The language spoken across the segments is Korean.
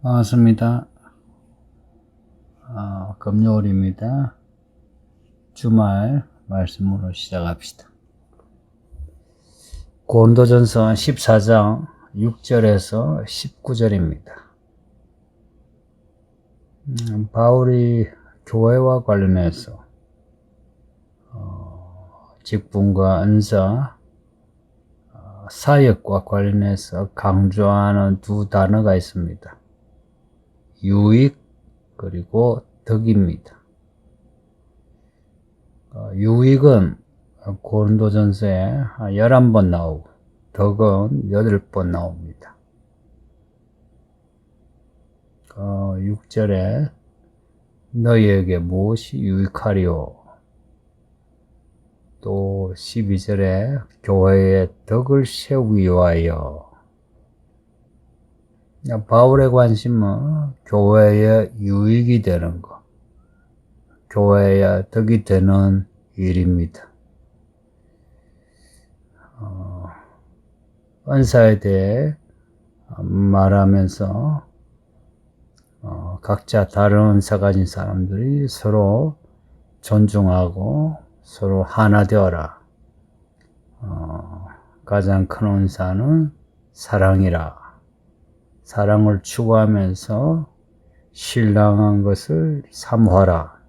반갑습니다. 금요일입니다. 주말 말씀으로 시작합시다. 고린도전서 14장 6절에서 19절입니다. 바울이 교회와 관련해서 직분과 은사, 사역과 관련해서 강조하는 두 단어가 있습니다. 유익 그리고 덕입니다. 유익은 고린도전서에 11번 나오고 덕은 8번 나옵니다. 6절에 너희에게 무엇이 유익하리요? 또 12절에 교회의 덕을 세우기 위하여. 바울의 관심은 교회의 유익이 되는 것, 교회의 덕이 되는 일입니다. 은사에 대해 말하면서 각자 다른 은사 가진 사람들이 서로 존중하고 서로 하나 되어라. 가장 큰 은사는 사랑이라. 사랑을 추구하면서 신령한 것을 사모하라.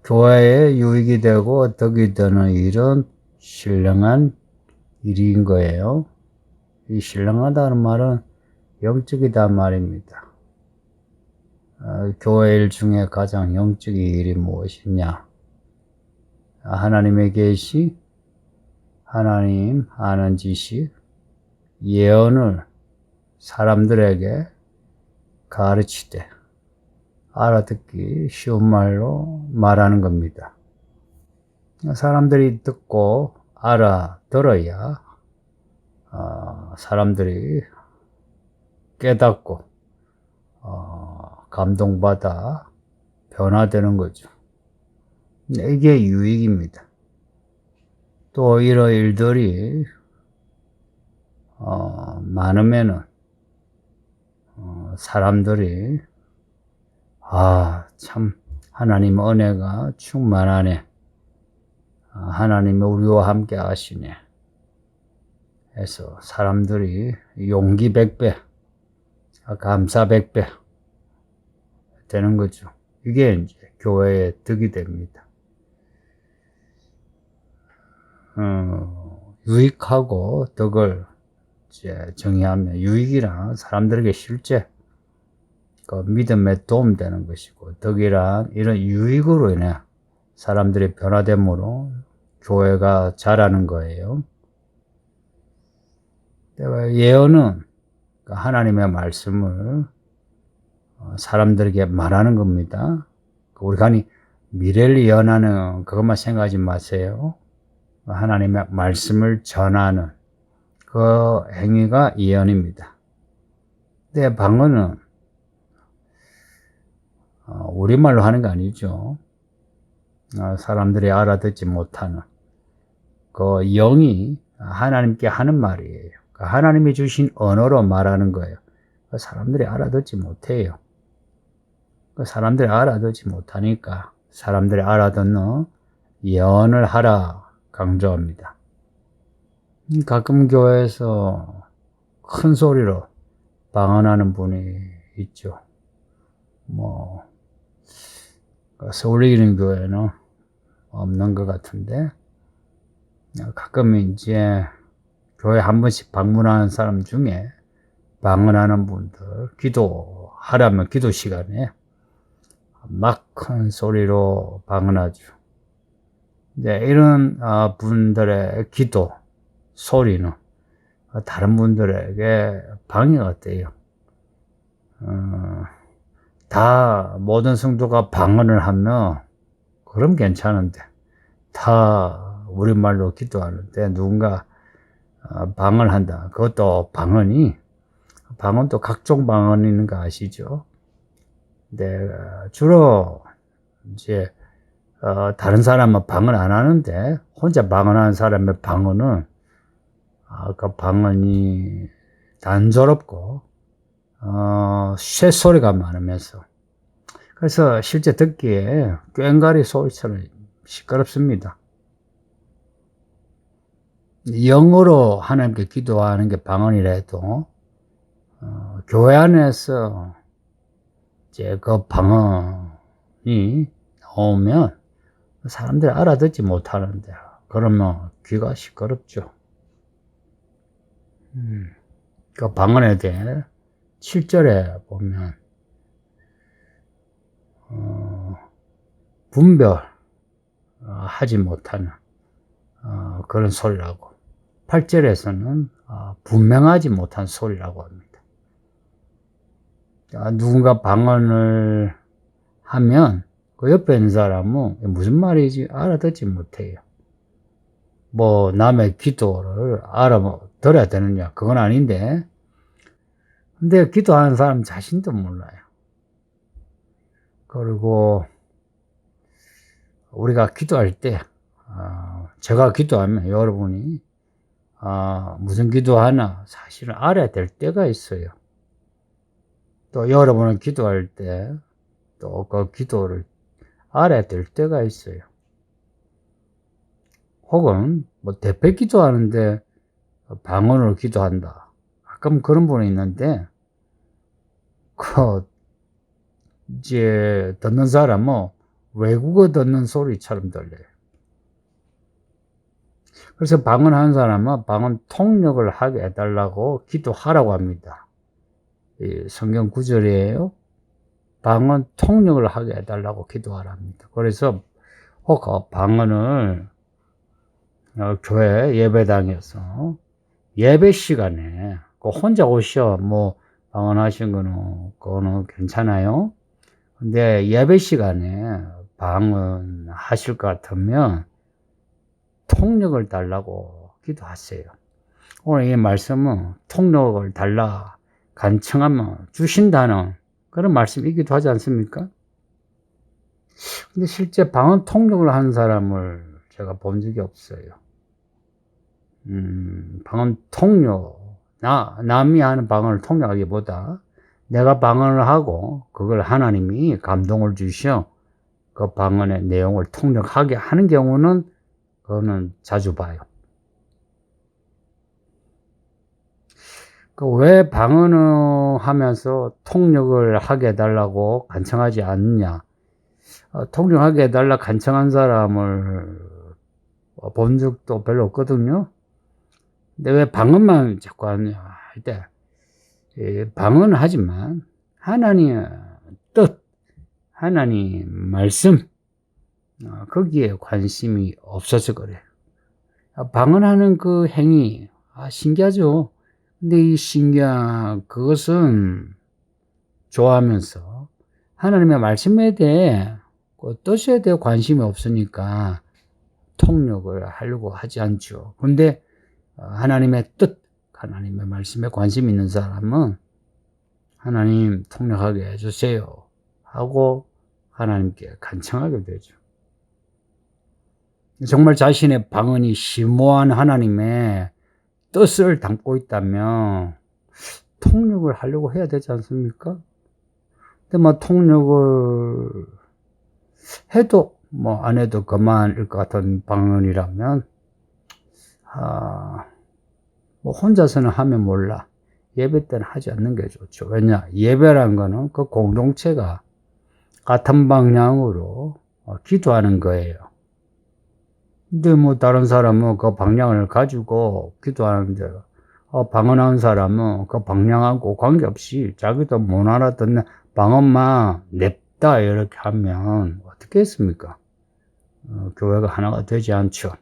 교회에 유익이 되고 덕이 되는 일은 신령한 일인 거예요. 이 신령하다는 말은 영적이다 말입니다. 교회 일 중에 가장 영적인 일이 무엇이냐? 하나님의 계시, 하나님 아는 지식, 예언을 사람들에게 가르치되 알아듣기 쉬운 말로 말하는 겁니다. 사람들이 듣고 알아들어야 사람들이 깨닫고 감동받아 변화되는 거죠. 이게 유익입니다. 또 이런 일들이 많으면은 사람들이 참 하나님 은혜가 충만하네, 하나님이 우리와 함께 하시네 해서 사람들이 용기 100배, 감사 100배 되는 거죠. 이게 이제 교회의 덕이 됩니다. 유익하고 덕을 이제 정의하면, 유익이란 사람들에게 실제 그 믿음에 도움되는 것이고, 덕이란 이런 유익으로 인해 사람들이 변화됨으로 교회가 자라는 거예요. 예언은 하나님의 말씀을 사람들에게 말하는 겁니다. 우리가 미래를 예언하는 그것만 생각하지 마세요. 하나님의 말씀을 전하는 그 행위가 예언입니다. 근데 방언은 우리말로 하는 거 아니죠. 사람들이 알아듣지 못하는 그 영이 하나님께 하는 말이에요. 하나님이 주신 언어로 말하는 거예요. 사람들이 알아듣지 못해요. 사람들이 알아듣지 못하니까 사람들이 알아듣는 예언을 하라 강조합니다. 가끔 교회에서 큰 소리로 방언하는 분이 있죠. 서울에 있는 교회는 없는 것 같은데, 가끔 이제 교회 한 번씩 방문하는 사람 중에 방언하는 분들, 기도하라면 기도 시간에 막 큰 소리로 방언하죠. 이제 이런 분들의 기도 소리는 다른 분들에게 방해가 돼요. 다 모든 성도가 방언을 하면 그럼 괜찮은데, 다 우리말로 기도하는데 누군가 방언을 한다. 그것도 방언도 각종 방언이 있는 거 아시죠? 근데 주로 이제 다른 사람은 방언 안 하는데 혼자 방언하는 사람의 방언은 그 방언이 단조롭고 쇳소리가 많으면서, 그래서 실제 듣기에 꽹과리 소리처럼 시끄럽습니다. 영어로 하나님께 기도하는 게 방언이라도 교회 안에서 이제 그 방언이 나오면 사람들이 알아듣지 못하는데, 그러면 귀가 시끄럽죠. 그 방언에 대해 7절에 보면 분별하지 못하는 그런 소리라고, 8절에서는 분명하지 못한 소리라고 합니다. 누군가 방언을 하면 그 옆에 있는 사람은 무슨 말인지 알아듣지 못해요. 뭐 남의 기도를 알아들어야 되느냐, 그건 아닌데, 근데 기도하는 사람 자신도 몰라요. 그리고 우리가 기도할 때, 제가 기도하면 여러분이 무슨 기도하나 사실은 알아야 될 때가 있어요. 또 여러분은 기도할 때 또 그 기도를 알아야 될 때가 있어요. 혹은 뭐 대패 기도하는데 방언으로 기도한다, 가끔 그런 분이 있는데, 이제 듣는 사람은 외국어 듣는 소리처럼 들려요. 그래서 방언하는 사람은 방언 통역을 하게 해달라고 기도하라고 합니다. 이 성경 구절이에요. 방언 통역을 하게 해달라고 기도하랍니다. 그래서 혹 방언을 교회 예배당에서 예배 시간에 혼자 오셔 뭐 방언하신 거는 그거는 괜찮아요. 근데 예배 시간에 방언하실 것 같으면 통역을 달라고 기도하세요. 오늘 이 말씀은 통역을 달라 간청하면 주신다는 그런 말씀이기도 하지 않습니까? 근데 실제 방언 통역을 하는 사람을 제가 본 적이 없어요. 방언 통역, 남이 하는 방언을 통역하기보다 내가 방언을 하고 그걸 하나님이 감동을 주셔 그 방언의 내용을 통역하게 하는 경우는 그거는 자주 봐요. 왜 방언을 하면서 통역을 하게 해달라고 간청하지 않느냐? 통역하게 해달라 간청한 사람을 본 적도 별로 없거든요. 근데 왜 방언만 자꾸 하느냐 할 때, 방언은 하지만 하나님의 뜻, 하나님 말씀, 거기에 관심이 없어서 그래요. 방언하는 그 행위, 신기하죠? 근데 이 신기한 그것은 좋아하면서 하나님의 말씀에 대해 그 뜻에 대해 관심이 없으니까 통역을 하려고 하지 않죠. 근데 하나님의 뜻, 하나님의 말씀에 관심 있는 사람은 하나님 통역하게 해주세요 하고 하나님께 간청하게 되죠. 정말 자신의 방언이 심오한 하나님의 뜻을 담고 있다면 통역을 하려고 해야 되지 않습니까? 근데 뭐 통역을 해도 뭐 안 해도 그만일 것 같은 방언이라면 뭐 혼자서는 하면 몰라, 예배 때는 하지 않는 게 좋죠. 왜냐, 예배란 거는 그 공동체가 같은 방향으로 기도하는 거예요. 근데 뭐 다른 사람은 그 방향을 가지고 기도하는데, 방언하는 사람은 그 방향하고 관계없이 자기도 못 알아듣는 방언만 냅다 이렇게 하면 어떻게 했습니까? 교회가 하나가 되지 않죠.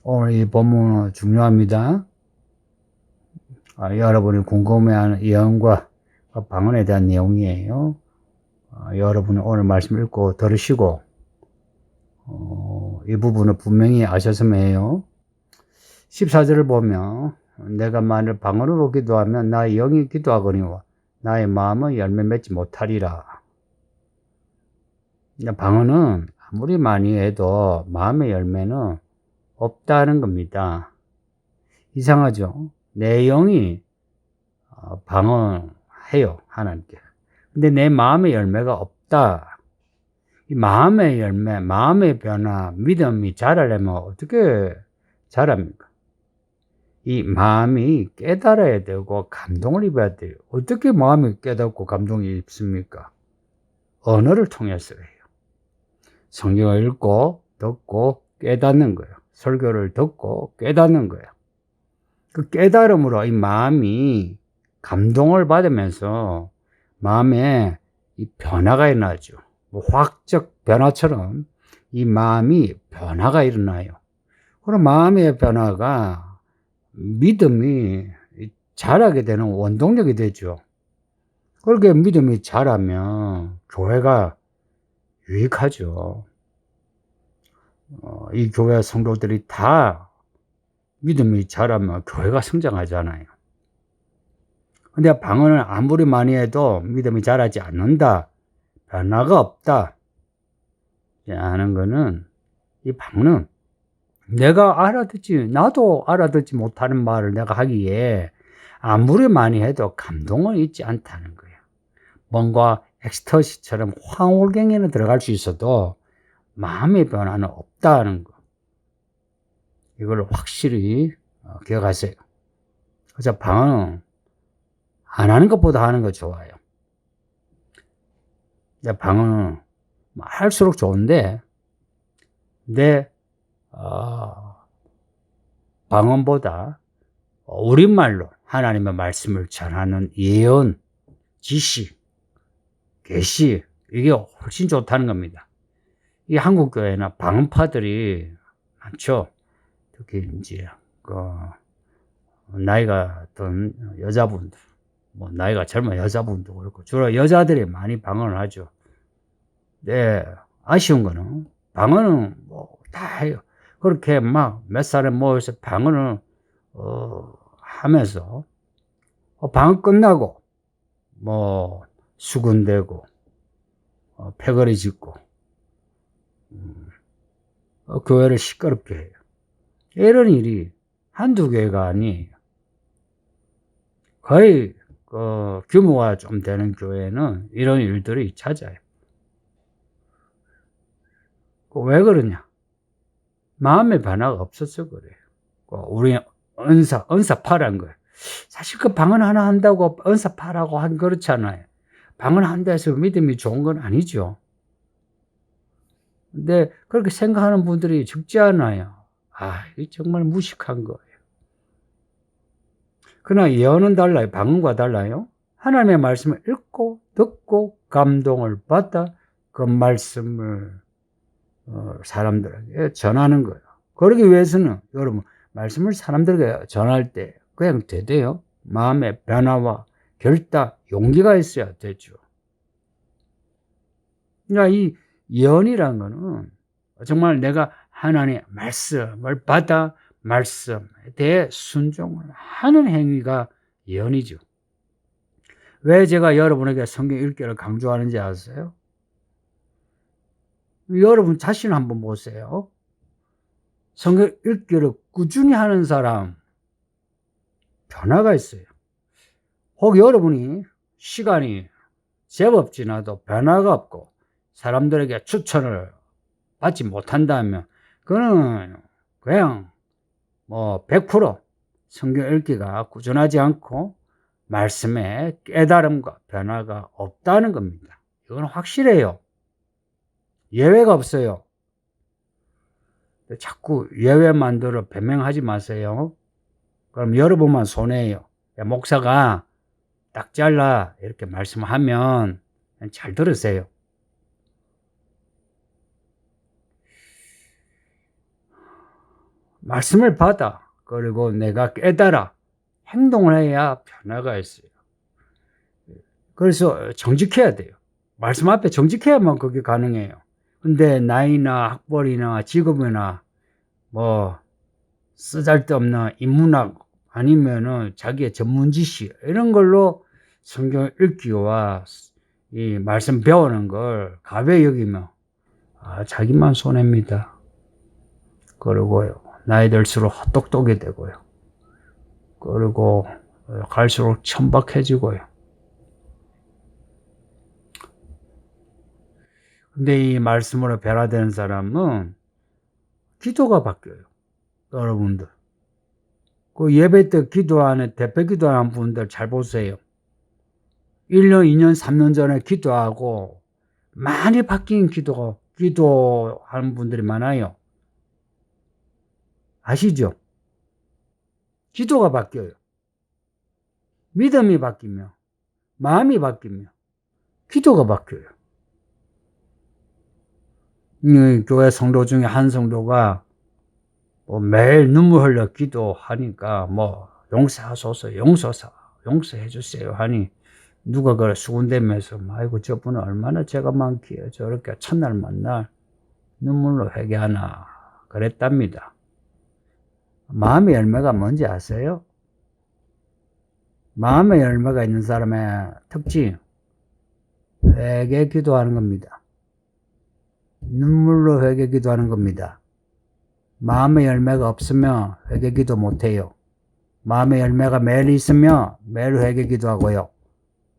오늘 이 본문은 중요합니다. 여러분이 궁금해하는 예언과 방언에 대한 내용이에요. 여러분이 오늘 말씀 읽고 들으시고 이 부분을 분명히 아셨으면 해요. 14절을 보면 내가 만일 방언으로 기도하면 나의 영이 기도하거니와 나의 마음은 열매 맺지 못하리라. 방언은 아무리 많이 해도 마음의 열매는 없다는 겁니다. 이상하죠? 내 영이 방언해요, 하나님께. 근데 내 마음의 열매가 없다. 이 마음의 열매, 마음의 변화, 믿음이 자라려면 어떻게 자랍니까? 이 마음이 깨달아야 되고 감동을 입어야 돼요. 어떻게 마음이 깨닫고 감동이 입습니까? 언어를 통해서 해요. 성경을 읽고 듣고 깨닫는 거예요. 설교를 듣고 깨닫는 거예요. 그 깨달음으로 이 마음이 감동을 받으면서 마음에 이 변화가 일어나죠. 뭐 화학적 변화처럼 이 마음이 변화가 일어나요. 그럼 마음의 변화가 믿음이 자라게 되는 원동력이 되죠. 그렇게 믿음이 자라면 교회가 유익하죠. 이 교회 성도들이 다 믿음이 자라면 교회가 성장하잖아요. 근데 방언을 아무리 많이 해도 믿음이 자라지 않는다, 변화가 없다 하는 거는, 이 방언은 나도 알아듣지 못하는 말을 내가 하기에 아무리 많이 해도 감동은 있지 않다는 거예요. 뭔가 엑스터시처럼 황홀경에는 들어갈 수 있어도 마음의 변화는 없다는 거. 이걸 확실히 기억하세요. 그래서 방언은 안 하는 것보다 하는 거 좋아요. 방언은 할수록 좋은데, 내 방언보다 우리말로 하나님의 말씀을 전하는 예언, 지시, 계시, 이게 훨씬 좋다는 겁니다. 이 한국 교회나 방언파들이 많죠. 특히 이제 나이가 든 여자분들, 뭐 나이가 젊은 여자분도 그렇고 주로 여자들이 많이 방언을 하죠. 네, 아쉬운 거는 방언은 뭐 다 해요. 그렇게 막 몇 사람 모여서 방언을 하면서 방언 끝나고 뭐 수군대고 패거리 짚고 교회를 시끄럽게 해요. 이런 일이 한두 개가 아니에요. 거의 규모가 좀 되는 교회는 이런 일들이 잦아요. 왜 그러냐? 마음의 변화가 없어서 그래요. 우리 은사파란 거예요. 사실 그 방언 하나 한다고 은사파라고 한 그렇잖아요. 방언 한다 해서 믿음이 좋은 건 아니죠. 근데 그렇게 생각하는 분들이 적지 않아요. 이게 정말 무식한 거예요. 그러나 예언은 달라요. 방언과 달라요. 하나님의 말씀을 읽고 듣고 감동을 받아 그 말씀을 사람들에게 전하는 거예요. 그러기 위해서는 여러분 말씀을 사람들에게 전할 때 그냥 되대요. 마음의 변화와 결단, 용기가 있어야 되죠. 그러니까 이 예언이라는 거는 정말 내가 하나님의 말씀을 받아 말씀에 대해 순종을 하는 행위가 예언이죠. 왜 제가 여러분에게 성경 읽기를 강조하는지 아세요? 여러분 자신 한번 보세요. 성경 읽기를 꾸준히 하는 사람 변화가 있어요. 혹 여러분이 시간이 제법 지나도 변화가 없고 사람들에게 추천을 받지 못한다면 그거는 그냥 100% 성경 읽기가 꾸준하지 않고 말씀에 깨달음과 변화가 없다는 겁니다. 이건 확실해요. 예외가 없어요. 자꾸 예외 만들어 변명하지 마세요. 그럼 여러분만 손해예요. 목사가 딱 잘라 이렇게 말씀하면 잘 들으세요. 말씀을 받아 그리고 내가 깨달아 행동을 해야 변화가 있어요. 그래서 정직해야 돼요. 말씀 앞에 정직해야만 그게 가능해요. 근데 나이나 학벌이나 직업이나 쓰잘데없는 인문학 아니면은 자기의 전문 지식 이런 걸로 성경 읽기와 이 말씀 배우는 걸 가벼이 여기면 자기만 손해입니다. 그리고요 나이 들수록 헛똑똑이 되고요. 그리고 갈수록 천박해지고요. 근데 이 말씀으로 변화되는 사람은 기도가 바뀌어요. 여러분들. 그 예배 때 기도하는, 대표 기도하는 분들 잘 보세요. 1년, 2년, 3년 전에 기도하고 많이 바뀐 기도하는 분들이 많아요. 아시죠? 기도가 바뀌어요. 믿음이 바뀌며, 마음이 바뀌며, 기도가 바뀌어요. 교회 성도 중에 한 성도가 매일 눈물 흘려 기도하니까 용서하소서, 용서해 주세요 하니 누가 그래 수군대면서 아이고 저분은 얼마나 죄가 많기에 저렇게 첫날 만날 눈물로 회개하나 그랬답니다. 마음의 열매가 뭔지 아세요? 마음의 열매가 있는 사람의 특징, 회개 기도하는 겁니다. 눈물로 회개 기도하는 겁니다. 마음의 열매가 없으면 회개 기도 못해요. 마음의 열매가 매일 있으면 매일 회개 기도하고요.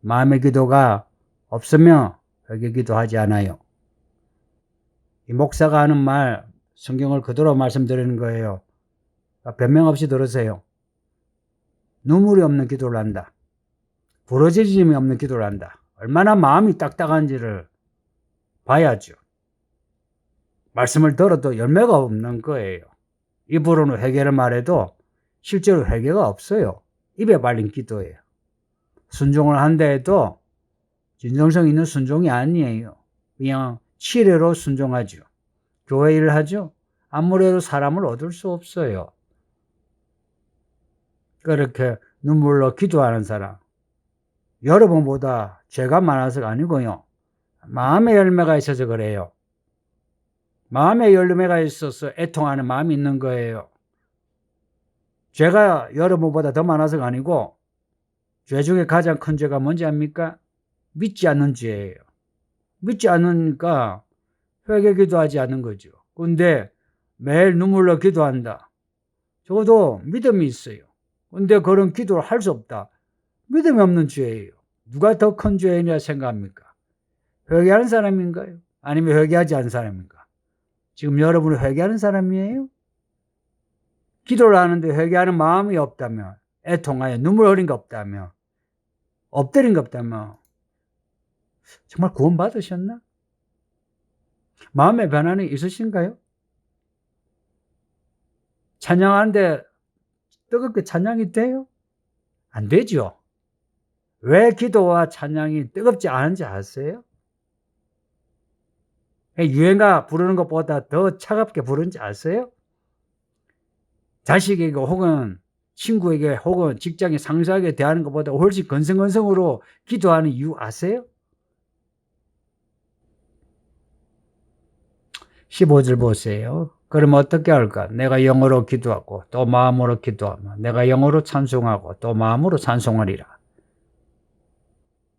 마음의 기도가 없으면 회개 기도하지 않아요. 이 목사가 하는 말, 성경을 그대로 말씀드리는 거예요. 변명 없이 들으세요. 눈물이 없는 기도를 한다. 부러지짐이 없는 기도를 한다. 얼마나 마음이 딱딱한지를 봐야죠. 말씀을 들어도 열매가 없는 거예요. 입으로는 회개를 말해도 실제로 회개가 없어요. 입에 발린 기도예요. 순종을 한다 해도 진정성 있는 순종이 아니에요. 그냥 치레로 순종하죠. 교회 일을 하죠. 아무래도 사람을 얻을 수 없어요. 그렇게 눈물로 기도하는 사람, 여러분보다 죄가 많아서가 아니고요. 마음의 열매가 있어서 그래요. 마음의 열매가 있어서 애통하는 마음이 있는 거예요. 죄가 여러분보다 더 많아서가 아니고 죄 중에 가장 큰 죄가 뭔지 압니까? 믿지 않는 죄예요. 믿지 않으니까 회개 기도하지 않는 거죠. 근데 매일 눈물로 기도한다. 적어도 믿음이 있어요. 근데 그런 기도를 할 수 없다. 믿음이 없는 죄예요. 누가 더 큰 죄이냐 생각합니까? 회개하는 사람인가요? 아니면 회개하지 않은 사람인가? 지금 여러분은 회개하는 사람이에요? 기도를 하는데 회개하는 마음이 없다면, 애통하여 눈물 흘린 게 없다면, 엎드린 게 없다면 정말 구원 받으셨나? 마음의 변화는 있으신가요? 찬양하는데 뜨겁게 찬양이 돼요? 안 되죠. 왜 기도와 찬양이 뜨겁지 않은지 아세요? 유행가 부르는 것보다 더 차갑게 부르는지 아세요? 자식에게 혹은 친구에게 혹은 직장의 상사에게 대하는 것보다 훨씬 건성건성으로 기도하는 이유 아세요? 15절 보세요. 그럼 어떻게 할까? 내가 영어로 기도하고 또 마음으로 기도하며 내가 영어로 찬송하고 또 마음으로 찬송하리라.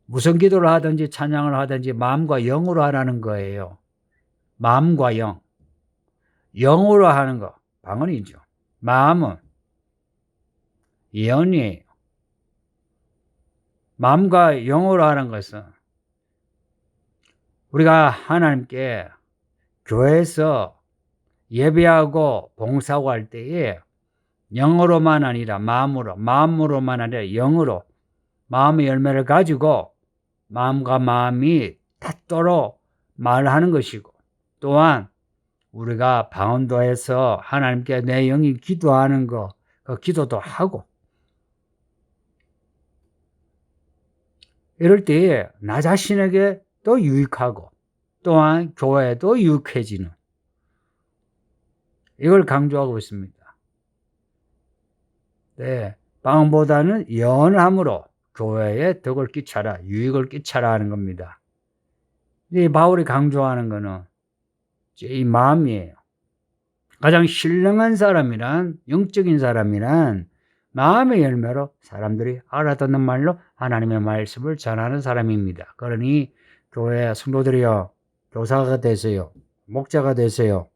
무슨 기도를 하든지 찬양을 하든지 마음과 영으로 하라는 거예요. 마음과 영. 영으로 하는 거 방언이죠. 마음은 예언이에요. 마음과 영으로 하는 것은 우리가 하나님께 교회에서 예배하고 봉사하고 할 때에 영으로만 아니라 마음으로만 아니라 영으로 마음의 열매를 가지고 마음과 마음이 닿도록 말하는 것이고, 또한 우리가 방언도해서 하나님께 내 영이 기도하는 거, 그 기도도 하고, 이럴 때에 나 자신에게 또 유익하고 또한 교회도 유익해지는, 이걸 강조하고 있습니다. 네, 방언보다는 연함으로 교회에 덕을 끼쳐라, 유익을 끼쳐라 하는 겁니다. 이 바울이 강조하는 거는 이 마음이에요. 가장 신령한 사람이란, 영적인 사람이란 마음의 열매로 사람들이 알아듣는 말로 하나님의 말씀을 전하는 사람입니다. 그러니 교회 성도들이여, 교사가 되세요. 목자가 되세요.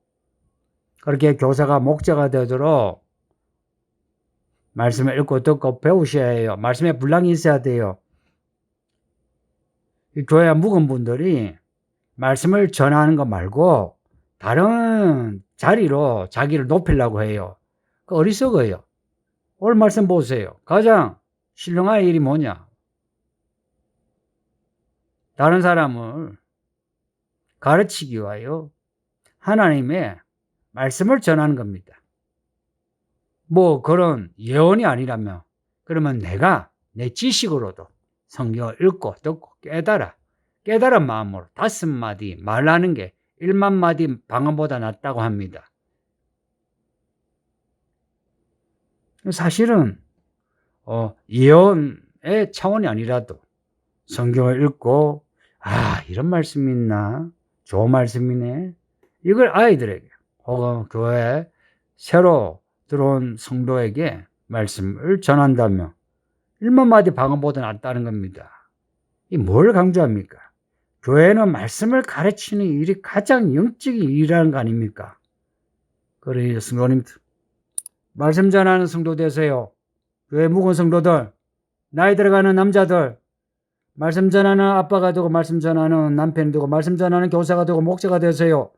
그렇게 교사가 목자가 되도록 말씀을 읽고 듣고 배우셔야 해요. 말씀에 분량이 있어야 돼요. 이 교회 묵은 분들이 말씀을 전하는 거 말고 다른 자리로 자기를 높이려고 해요. 그 어리석어요. 오늘 말씀 보세요. 가장 신령할 일이 뭐냐? 다른 사람을 가르치기 위하여 하나님의 말씀을 전하는 겁니다. 뭐 그런 예언이 아니라면 그러면 내가 내 지식으로도 성경을 읽고 듣고 깨달은 마음으로 5마디 말하는 게 1만 마디 방언보다 낫다고 합니다. 사실은 예언의 차원이 아니라도 성경을 읽고 이런 말씀이 있나? 좋은 말씀이네. 이걸 아이들에게 혹은 교회에 새로 들어온 성도에게 말씀을 전한다면 1만 마디 방언보다 낫다는 겁니다. 이 뭘 강조합니까? 교회는 말씀을 가르치는 일이 가장 영적인 일이라는 거 아닙니까? 그러니 성도님 말씀 전하는 성도 되세요. 교회 묵은 성도들, 나이 들어가는 남자들, 말씀 전하는 아빠가 되고 말씀 전하는 남편이 되고 말씀 전하는 교사가 되고 목사가 되세요.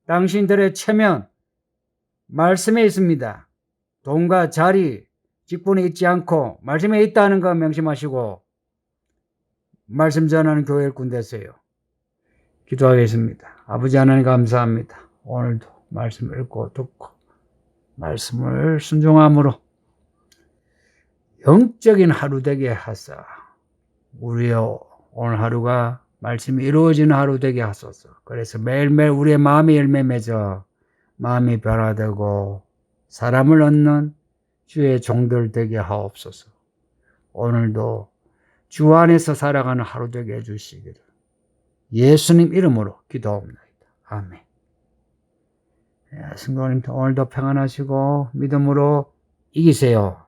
당신들의 체면 말씀에 있습니다. 돈과 자리, 직분에 있지 않고 말씀에 있다는 거 명심하시고 말씀 전하는 교회 일꾼 되세요. 기도하겠습니다. 아버지 하나님 감사합니다. 오늘도 말씀을 읽고 듣고 말씀을 순종함으로 영적인 하루 되게 하사 우리의 오늘 하루가 말씀이 이루어지는 하루 되게 하소서. 그래서 매일매일 우리의 마음이 열매 맺어 마음이 변화되고 사람을 얻는 주의 종들 되게 하옵소서. 오늘도 주 안에서 살아가는 하루 되게 해주시기를 예수님 이름으로 기도합니다. 아멘. 성도님 오늘도 평안하시고 믿음으로 이기세요.